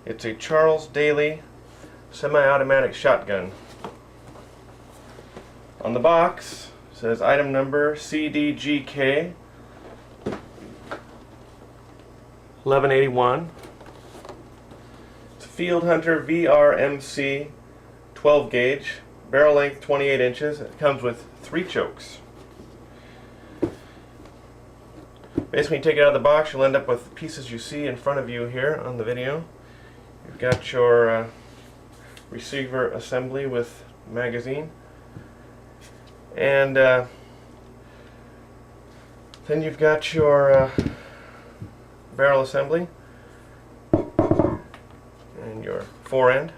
It's a Charles Daly semi-automatic shotgun. On the box it says item number CDGK 1181. It's a Field Hunter VRMC 12 gauge, barrel length 28 inches. It comes with 3 chokes. Basically, when you take it out of the box, you'll end up with the pieces you see in front of you here on the video. You've got your receiver assembly with magazine, and then you've got your barrel assembly and your forend.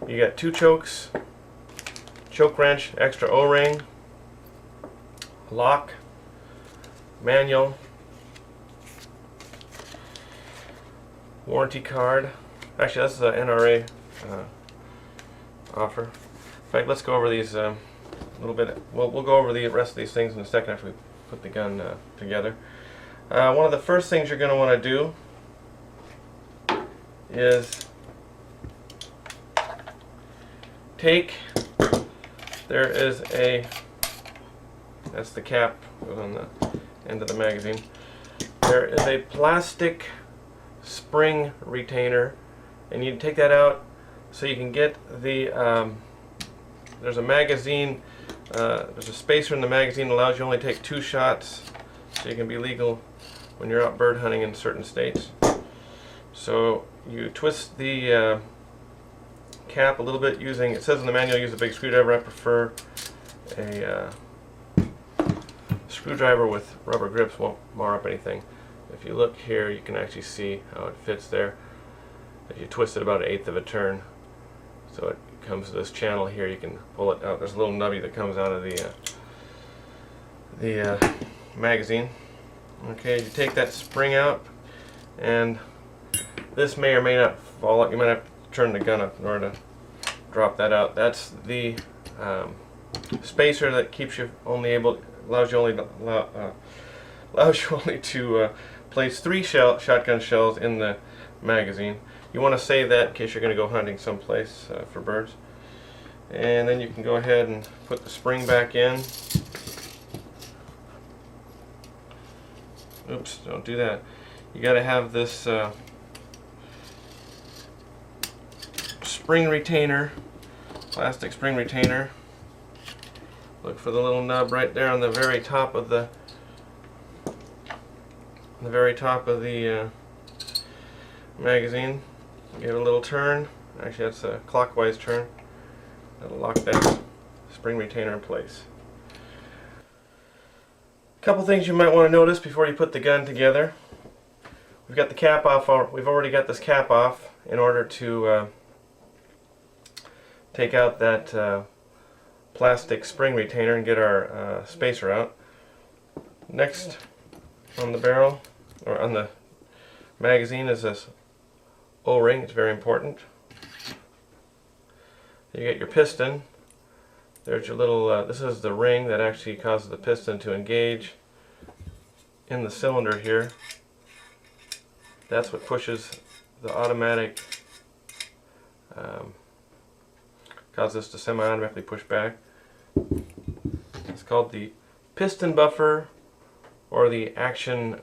You got 2 chokes, choke wrench, extra O-ring, lock, manual, warranty card. Actually, this is an NRA offer. In fact, let's go over these a little bit. We'll go over the rest of these things in a second after we put the gun together. One of the first things you're going to want to do is there is a, that's the cap, goes on the end of the magazine. There is a plastic spring retainer, and you take that out so you can get the, there's a magazine, there's a spacer in the magazine that allows you only take 2 shots, so you can be legal when you're out bird hunting in certain states. So you twist the cap a little bit using, it says in the manual, use a big screwdriver. I prefer a screwdriver with rubber grips, won't mar up anything. If you look here, you can actually see how it fits there. If you twist it about 1/8 of a turn, so it comes to this channel here, you can pull it out. There's a little nubby that comes out of the magazine. Okay, you take that spring out, and this may or may not fall out. You might have to turn the gun up in order to drop that out. That's the spacer that keeps you only able, allows you only to place 3 shotgun shells in the magazine. You want to save that in case you're going to go hunting someplace for birds. And then you can go ahead and put the spring back in. Oops, don't do that. You got to have this spring retainer, plastic spring retainer. Look for the little nub right there on the very top of the magazine. Give it a little turn. Actually, that's a clockwise turn. That'll lock that spring retainer in place. A couple things you might want to notice before you put the gun together. We've got the cap off. We've already got this cap off in order to take out that plastic spring retainer and get our spacer out. Next on the barrel, or on the magazine, is this O-ring. It's very important. You get your piston. There's your little, this is the ring that actually causes the piston to engage in the cylinder here. That's what pushes the automatic, causes this to semi-automatically push back. It's called the piston buffer, or the action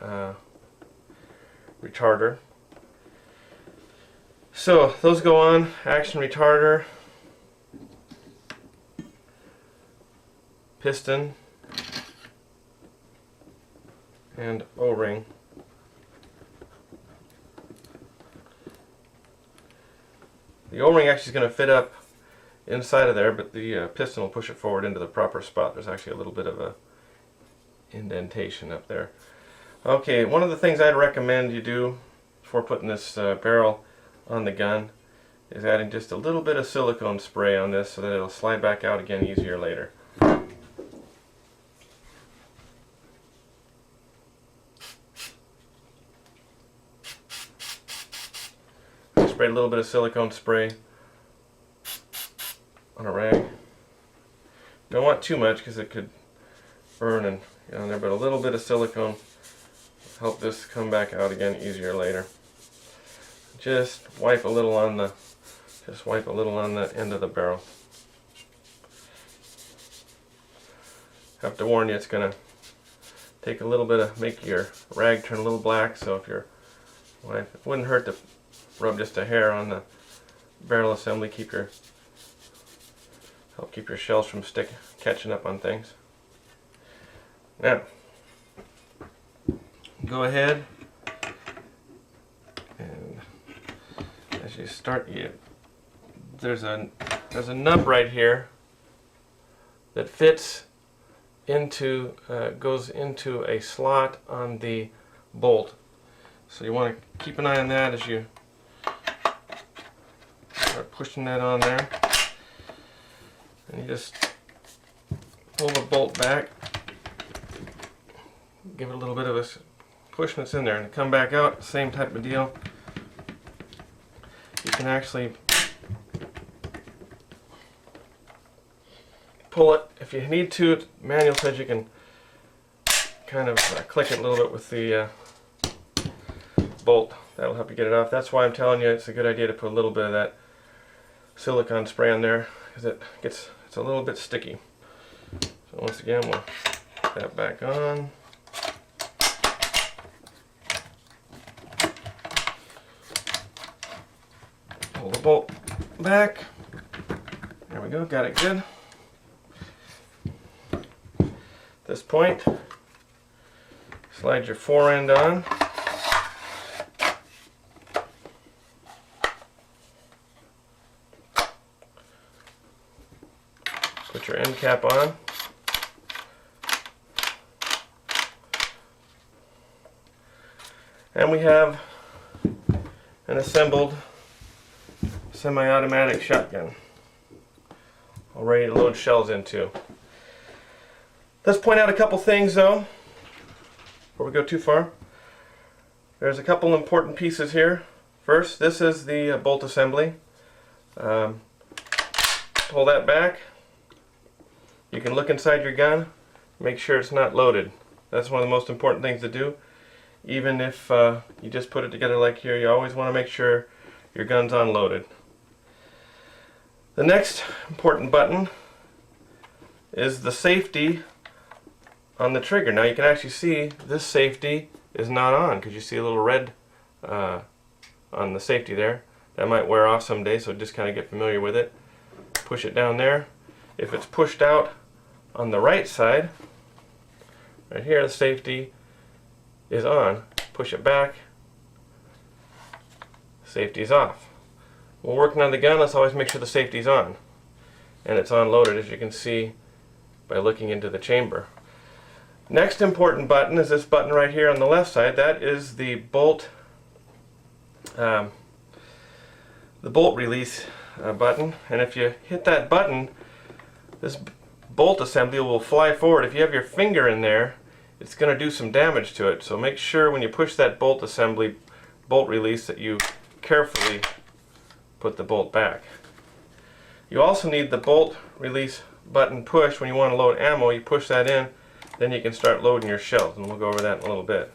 retarder. So those go on, action retarder, piston, and O-ring. The O-ring actually is going to fit up inside of there, but the piston will push it forward into the proper spot. There's actually a little bit of a indentation up there. Okay, one of the things I'd recommend you do before putting this barrel on the gun is adding just a little bit of silicone spray on this so that it'll slide back out again easier later. I sprayed a little bit of silicone spray on a rag. Don't want too much because it could burn and get on there, but a little bit of silicone help this come back out again easier later. Just wipe a little on the end of the barrel. Have to warn you, it's gonna take a little bit of make your rag turn a little black. So if you're wipe, it wouldn't hurt to rub just a hair on the barrel assembly. Help keep your shells from catching up on things. Now, go ahead and as you start, there's a nub right here that fits into goes into a slot on the bolt. So you want to keep an eye on that as you start pushing that on there. And you just pull the bolt back, give it a little bit of a push and it's in there, and come back out, same type of deal. You can actually pull it if you need to. The manual says you can kind of click it a little bit with the bolt. That'll help you get it off. That's why I'm telling you it's a good idea to put a little bit of that silicone spray on there, because it's a little bit sticky. So once again, we'll put that back on. Pull the bolt back. There we go, got it good. At this point, slide your fore end on. Put your end cap on. And we have an assembled semi-automatic shotgun, all ready to load shells into. Let's point out a couple things though, before we go too far. There's a couple important pieces here. First, this is the bolt assembly. Pull that back. You can look inside your gun, make sure it's not loaded. That's one of the most important things to do. Even if you just put it together like here, you always want to make sure your gun's unloaded. The next important button is the safety on the trigger. Now you can actually see this safety is not on because you see a little red on the safety there. That might wear off someday, so just kind of get familiar with it. Push it down there. If it's pushed out on the right side, right here, the safety is on. Push it back, safety is off. When working on the gun, let's always make sure the safety is on. And it's unloaded, as you can see by looking into the chamber. Next important button is this button right here on the left side. That is the bolt release button. And if you hit that button, this bolt assembly will fly forward. If you have your finger in there, it's going to do some damage to it. So make sure when you push that bolt release that you carefully put the bolt back. You also need the bolt release button push when you want to load ammo. You push that in, then you can start loading your shells, and we'll go over that in a little bit.